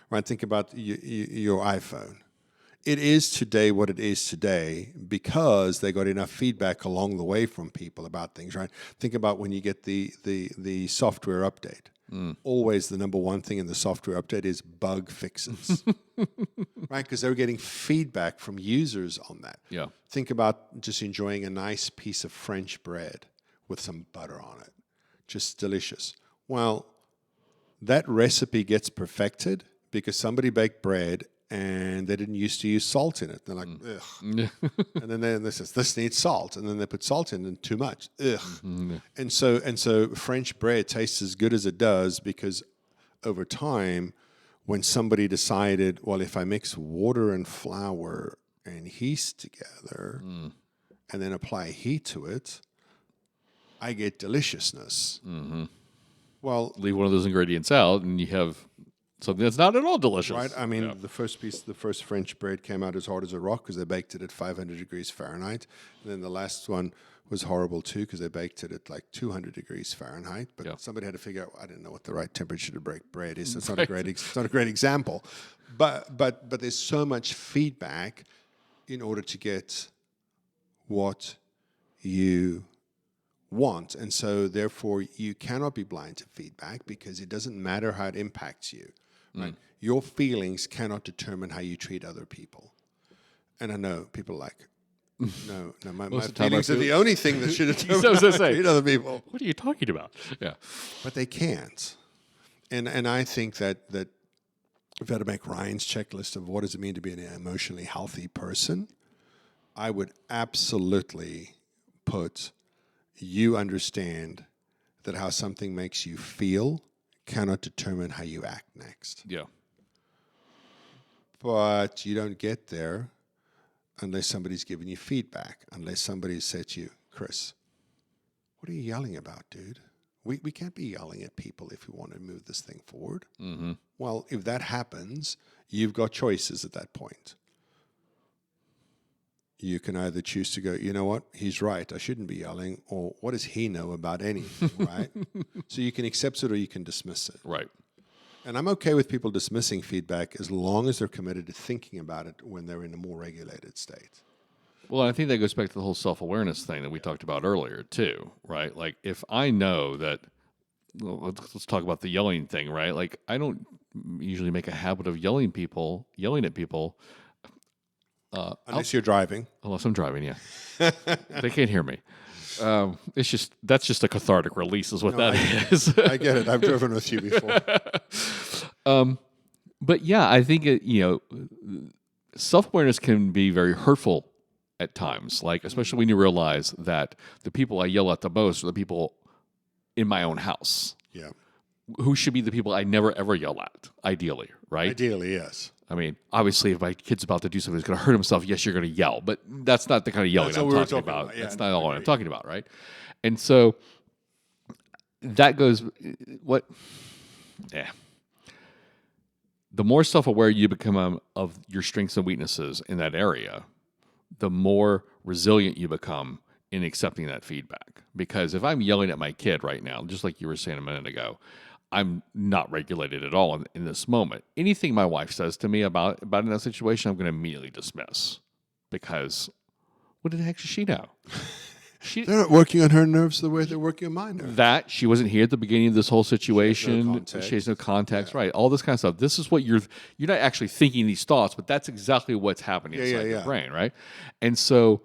Right? Think about your iPhone. it is today what it is today because they got enough feedback along the way from people about things, right? Think about when you get the software update. Always the number one thing in the software update is bug fixes, right? Because they're getting feedback from users on that. Yeah. Think about just enjoying a nice piece of French bread with some butter on it. Just delicious. Well, that recipe gets perfected because somebody baked bread and they didn't used to use salt in it. They're like, ugh. And then they says, this needs salt. And then they put salt in and too much. Ugh. And so French bread tastes as good as it does because over time, when somebody decided, well, if I mix water and flour and yeast together and then apply heat to it, I get deliciousness. Well, Leave one of those ingredients out, and you have something that's not at all delicious. right? I mean, the first French bread came out as hard as a rock because they baked it at 500 degrees Fahrenheit. And then the last one was horrible too because they baked it at like 200 degrees Fahrenheit. But somebody had to figure out, I didn't know what the right temperature to break bread is. So it's not a great, it's not a great example. But there's so much feedback in order to get what you want. And so therefore you cannot be blind to feedback because it doesn't matter how it impacts you. Right? Your feelings cannot determine how you treat other people. And I know people are like, no, my feelings are the only thing that should determine how I treat other people. What are you talking about? Yeah. But they can't. And I think that if I had to make Ryan's checklist of what does it mean to be an emotionally healthy person, I would absolutely put you understand that how something makes you feel cannot determine how you act next. Yeah. But you don't get there unless somebody's giving you feedback, unless somebody said to you, Chris, what are you yelling about, dude? We can't be yelling at people if we want to move this thing forward. Well, if that happens, you've got choices at that point. You can either choose to go, you know what, he's right, I shouldn't be yelling, or what does he know about anything, right? So you can accept it or you can dismiss it. Right. And I'm okay with people dismissing feedback as long as they're committed to thinking about it when they're in a more regulated state. Well, I think that goes back to the whole self-awareness thing that we talked about earlier, too, right? Like, if I know that, well, let's talk about the yelling thing, right? Like, I don't usually make a habit of yelling at people. Unless you're driving. Unless I'm driving, yeah. They can't hear me. That's just a cathartic release is what is. I get it. I've driven with you before. But yeah, I think self-awareness can be very hurtful at times, like especially when you realize that the people I yell at the most are the people in my own house. Yeah. Who should be the people I never ever yell at, ideally, right? Ideally, yes. I mean, obviously, if my kid's about to do something that's going to hurt himself, yes, you're going to yell. But that's not the kind of yelling I'm talking about. Yeah, that's not all I'm talking about, right? And so that goes, the more self-aware you become of your strengths and weaknesses in that area, the more resilient you become in accepting that feedback. Because if I'm yelling at my kid right now, just like you were saying a minute ago, I'm not regulated at all in this moment. Anything my wife says to me about in that situation, I'm going to immediately dismiss. Because what the heck does she know? They're not working on her nerves the way they're working on my nerves. That she wasn't here at the beginning of this whole situation. She has no context, right? All this kind of stuff. This is what you're not actually thinking these thoughts, but that's exactly what's happening inside your brain, right? And so,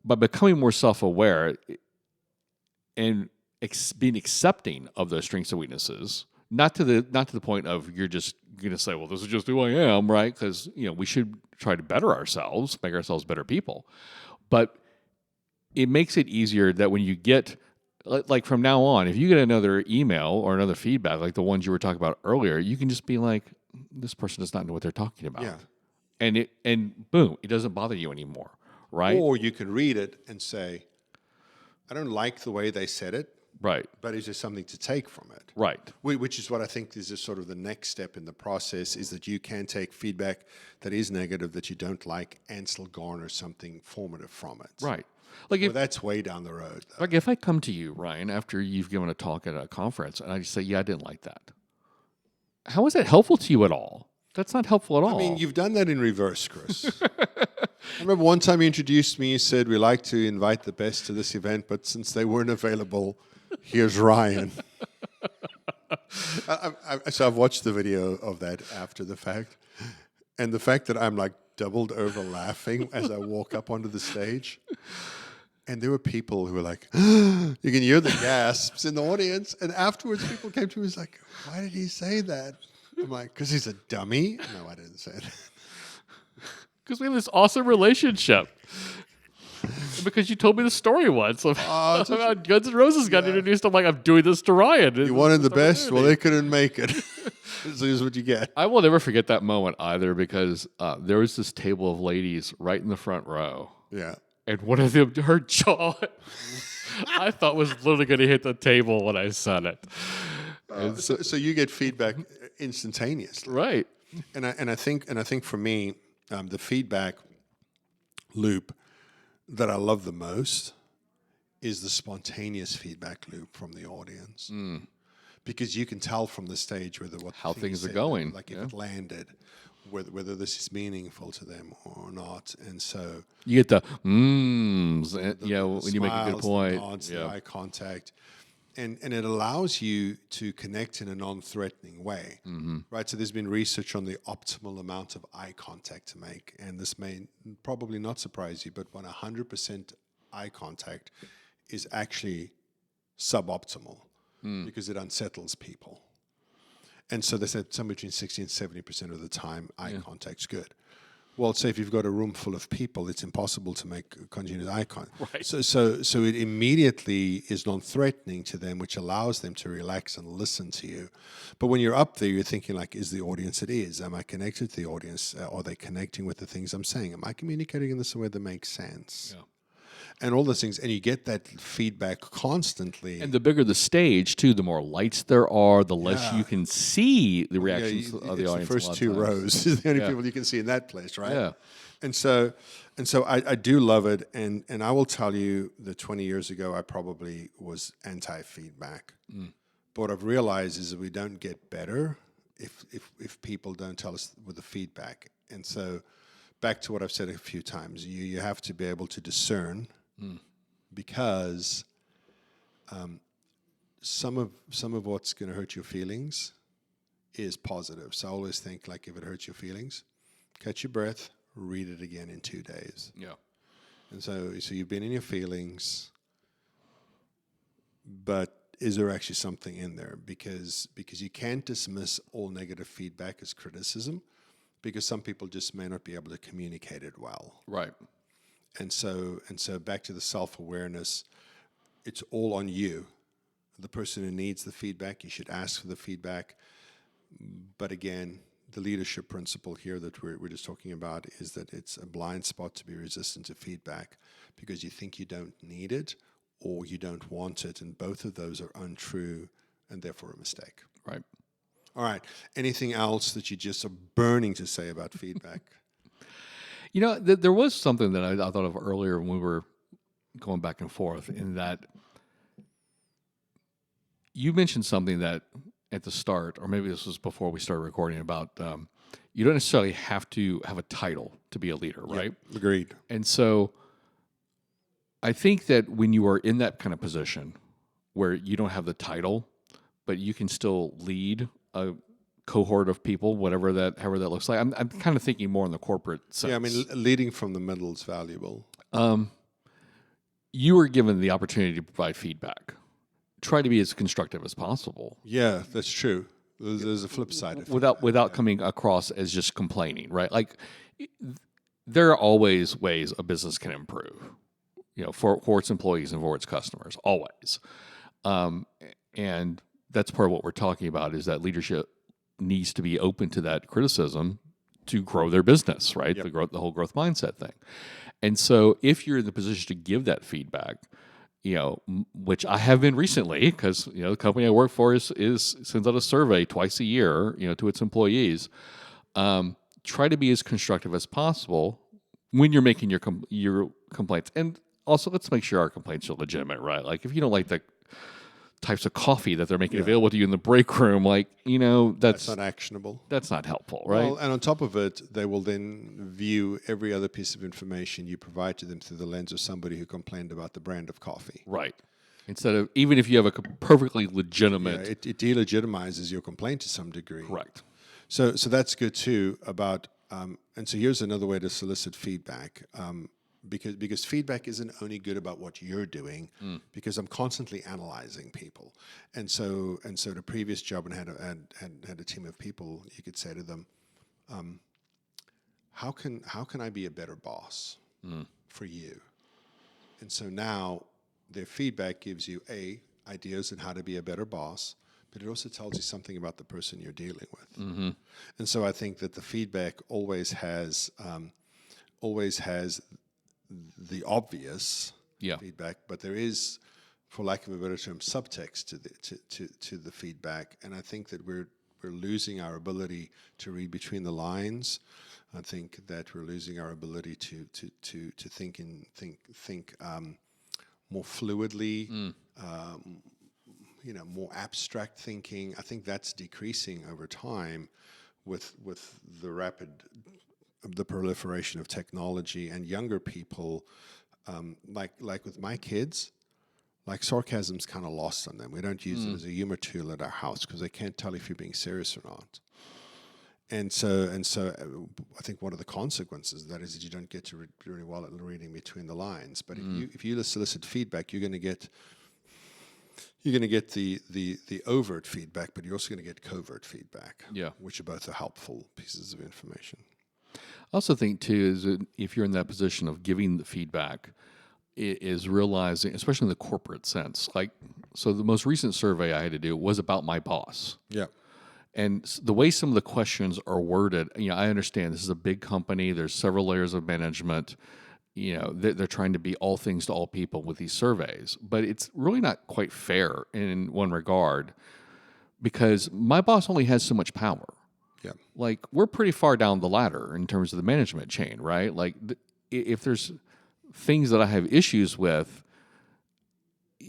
by becoming more self-aware and being accepting of those strengths and weaknesses, not to the point of you're just going to say, well, this is just who I am, right? Because we should try to better ourselves, make ourselves better people, but it makes it easier that when you get, like from now on, if you get another email or another feedback, like the ones you were talking about earlier, you can just be like, this person does not know what they're talking about. Yeah. And boom, it doesn't bother you anymore, right? Or you can read it and say, I don't like the way they said it. Right. But is there something to take from it? Right. Which is what I think is sort of the next step in the process, is that you can take feedback that is negative, that you don't like, and still garner something formative from it. Right. Like that's way down the road, though. Like if I come to you, Ryan, after you've given a talk at a conference, and I just say, yeah, I didn't like that. How is that helpful to you at all? That's not helpful at all. I mean, you've done that in reverse, Chris. I remember one time you introduced me, you said, we like to invite the best to this event, but since they weren't available, here's Ryan. So I've watched the video of that after the fact. And the fact that I'm like doubled over laughing as I walk up onto the stage. And there were people who were like, you can hear the gasps in the audience. And afterwards, people came to me and was like, why did he say that? I'm like, because he's a dummy? No, I didn't say that. Because we have this awesome relationship. Because you told me the story once of how Guns N' Roses got introduced. I'm like, I'm doing this to Ryan. You wanted the best? Well, they couldn't make it. This is what you get. I will never forget that moment either, because there was this table of ladies right in the front row. Yeah. And one of them, her jaw, I thought was literally going to hit the table when I said it. So you get feedback instantaneously, right? And I think for me, the feedback loop that I love the most is the spontaneous feedback loop from the audience, because you can tell from the stage how things are going, like if it landed, whether this is meaningful to them or not. And so you get the when you make a good point, the nods, the eye contact. And it allows you to connect in a non-threatening way, right? So there's been research on the optimal amount of eye contact to make, and this may probably not surprise you, but when 100% eye contact is actually suboptimal because it unsettles people. And so they said somewhere between 60 and 70% of the time, eye contact's good. Well, say if you've got a room full of people, it's impossible to make continuous eye contact. Right. So it immediately is non-threatening to them, which allows them to relax and listen to you. But when you're up there, you're thinking like, is the audience at ease? Am I connected to the audience? Are they connecting with the things I'm saying? Am I communicating in this way that makes sense? Yeah. And all those things, and you get that feedback constantly. And the bigger the stage, too, the more lights there are, the less you can see the reactions of the audience. The first two rows is the only people you can see in that place, right? Yeah. And so I do love it, and I will tell you that 20 years ago I probably was anti-feedback. But what I've realized is that we don't get better if people don't tell us with the feedback. And so back to what I've said a few times, you have to be able to discern. Because some of what's going to hurt your feelings is positive. So I always think, like, if it hurts your feelings, catch your breath, read it again in 2 days. Yeah. And so you've been in your feelings, but is there actually something in there? Because you can't dismiss all negative feedback as criticism, because some people just may not be able to communicate it well. Right. And so back to the self-awareness, it's all on you. The person who needs the feedback, you should ask for the feedback. But again, the leadership principle here that we're just talking about is that it's a blind spot to be resistant to feedback because you think you don't need it or you don't want it. And both of those are untrue and therefore a mistake. Right. All right. Anything else that you just are burning to say about feedback? You know, there was something that I thought of earlier when we were going back and forth, in that you mentioned something that at the start, or maybe this was before we started recording, about you don't necessarily have to have a title to be a leader, right? Yep, agreed. And so I think that when you are in that kind of position where you don't have the title, but you can still lead a cohort of people, however that looks like. I'm kind of thinking more in the corporate sense. Yeah, I mean, leading from the middle is valuable. You are given the opportunity to provide feedback. Try to be as constructive as possible. Yeah, that's true. There's a flip side of without coming across as just complaining, right? Like, there are always ways a business can improve, for its employees and for its customers, always. And that's part of what we're talking about, is that leadership needs to be open to that criticism to grow their business, right? Yep. The whole growth mindset thing. And so if you're in the position to give that feedback, which I have been recently, because, the company I work for sends out a survey twice a year, to its employees. Try to be as constructive as possible when you're making your complaints. And also, let's make sure our complaints are legitimate, right? Like, if you don't like the types of coffee that they're making available to you in the break room. Like, That's not actionable. That's not helpful, right? Well, and on top of it, they will then view every other piece of information you provide to them through the lens of somebody who complained about the brand of coffee. Right. Instead of, even if you have a perfectly legitimate... Yeah, it delegitimizes your complaint to some degree. Correct. So that's good too about, and so here's another way to solicit feedback. Because feedback isn't only good about what you're doing, because I'm constantly analyzing people, and so the previous job and had a team of people, you could say to them, how can I be a better boss for you? And so now their feedback gives you ideas on how to be a better boss, but it also tells you something about the person you're dealing with. Mm-hmm. And so I think that the feedback always has the obvious feedback, but there is, for lack of a better term, subtext to the feedback. And I think that we're losing our ability to read between the lines. I think that we're losing our ability to think more fluidly, more abstract thinking. I think that's decreasing over time with the proliferation of technology, and younger people, like with my kids, like sarcasm's kind of lost on them. We don't use it as a humor tool at our house because they can't tell if you're being serious or not. And so I think one of the consequences of that is that you don't get to read really well at reading between the lines. But if you solicit feedback, you're going to get the overt feedback, but you're also going to get covert feedback, which are both helpful pieces of information. I also think, too, is that if you're in that position of giving the feedback, is realizing, especially in the corporate sense, so the most recent survey I had to do was about my boss. Yeah. And the way some of the questions are worded, I understand this is a big company. There's several layers of management. They're trying to be all things to all people with these surveys. But it's really not quite fair in one regard, because my boss only has so much power. Yeah. Like, we're pretty far down the ladder in terms of the management chain, right? Like, if there's things that I have issues with,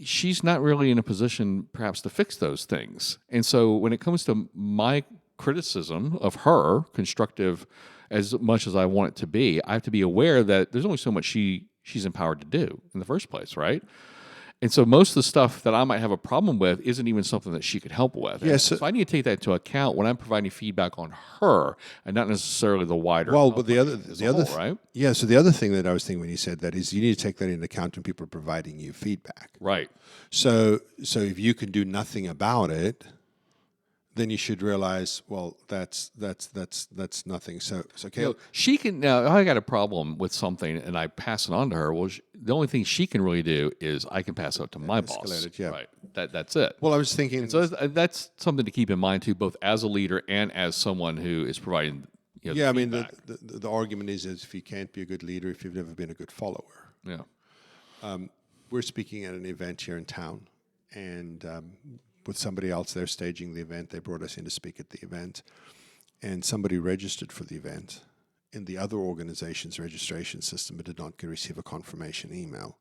she's not really in a position perhaps to fix those things. And so when it comes to my criticism of her, constructive as much as I want it to be, I have to be aware that there's only so much she's empowered to do in the first place, right? And so most of the stuff that I might have a problem with isn't even something that she could help with. Yes. So I need to take that into account when I'm providing feedback on her, and not necessarily the wider. Well, but the other right? Yeah. So the other thing that I was thinking when you said that is you need to take that into account when people are providing you feedback. Right. So if you can do nothing about it, then you should realize, well, that's nothing. So okay. She can. Now, I got a problem with something, and I pass it on to her. Well, the only thing she can really do is I can pass it up to my boss. It, yeah. Right. That's it. Well, I was thinking. And so that's something to keep in mind too, both as a leader and as someone who is providing. I mean, the argument is if you can't be a good leader if you've never been a good follower. Yeah. We're speaking at an event here in town, and with somebody else there staging the event. They brought us in to speak at the event, and somebody registered for the event in the other organization's registration system, but did not receive a confirmation email.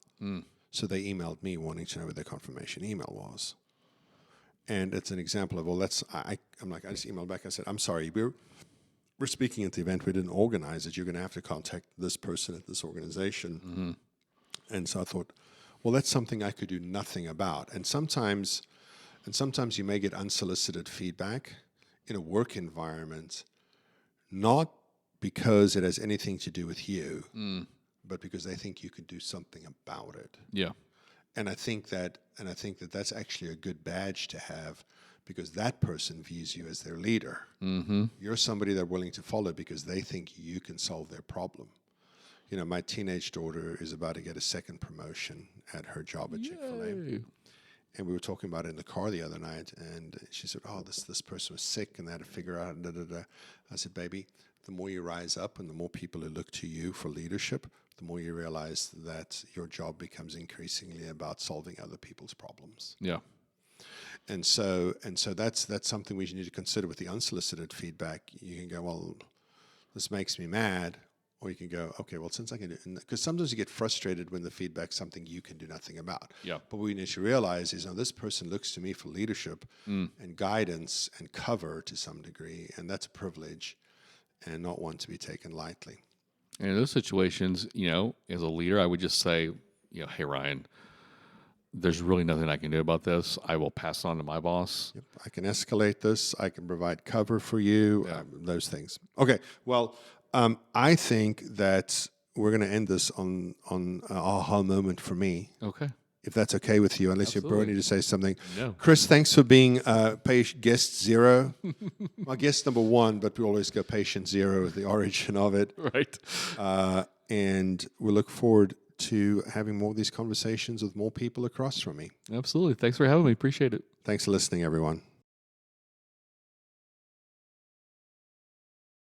So they emailed me wanting to know what their confirmation email was. And it's an example of, I'm like, I just emailed back. I said, I'm sorry, we're speaking at the event. We didn't organize it. You're going to have to contact this person at this organization. Mm-hmm. And so I thought, well, that's something I could do nothing about. And sometimes you may get unsolicited feedback in a work environment, not because it has anything to do with you, but because they think you could do something about it. Yeah. And I think that that's actually a good badge to have, because that person views you as their leader. Mm-hmm. You're somebody they're willing to follow because they think you can solve their problem. My teenage daughter is about to get a second promotion at her job at Chick-fil-A. And we were talking about it in the car the other night, and she said, oh, this person was sick, and they had to figure out, da-da-da. I said, baby, the more you rise up and the more people who look to you for leadership, the more you realize that your job becomes increasingly about solving other people's problems. Yeah. And so that's something we need to consider with the unsolicited feedback. You can go, well, this makes me mad. Or you can go, okay, well, since I can do it, because sometimes you get frustrated when the feedback's something you can do nothing about. Yeah. But what you need to realize is, this person looks to me for leadership and guidance and cover to some degree, and that's a privilege and not one to be taken lightly. And in those situations, as a leader, I would just say, hey, Ryan, there's really nothing I can do about this. I will pass it on to my boss. Yep. I can escalate this. I can provide cover for you, those things. Okay, well, I think that we're going to end this on an aha moment for me. Okay. If that's okay with you, unless Absolutely. you're burning to say something. No. Chris, thanks for being guest 0. Well, guest number 1, but we always go patient 0 with the origin of it. Right. And we look forward to having more of these conversations with more people across from me. Absolutely. Thanks for having me. Appreciate it. Thanks for listening, everyone.